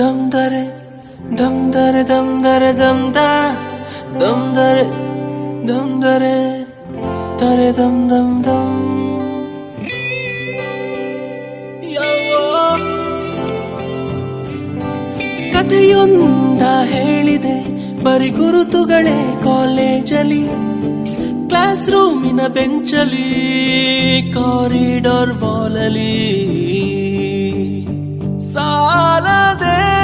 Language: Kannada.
Dum ದರೆ dum ದರೆ dum ದರೆ them the ದಮ್ ದರೆ ದಮ್ ದರೆ ದರೆ ದಮ್ ದಮ್ ದಮ್. ಕಥೆಯೊಂದ ಹೇಳಿದೆ ಬರಿ ಗುರುತುಗಳೇ ಕಾಲೇಜಲ್ಲಿ, ಕ್ಲಾಸ್ ರೂಮಿನ ಬೆಂಚಲಿ, ಕಾರಿಡಾರ್ ವಾಲಲಿ.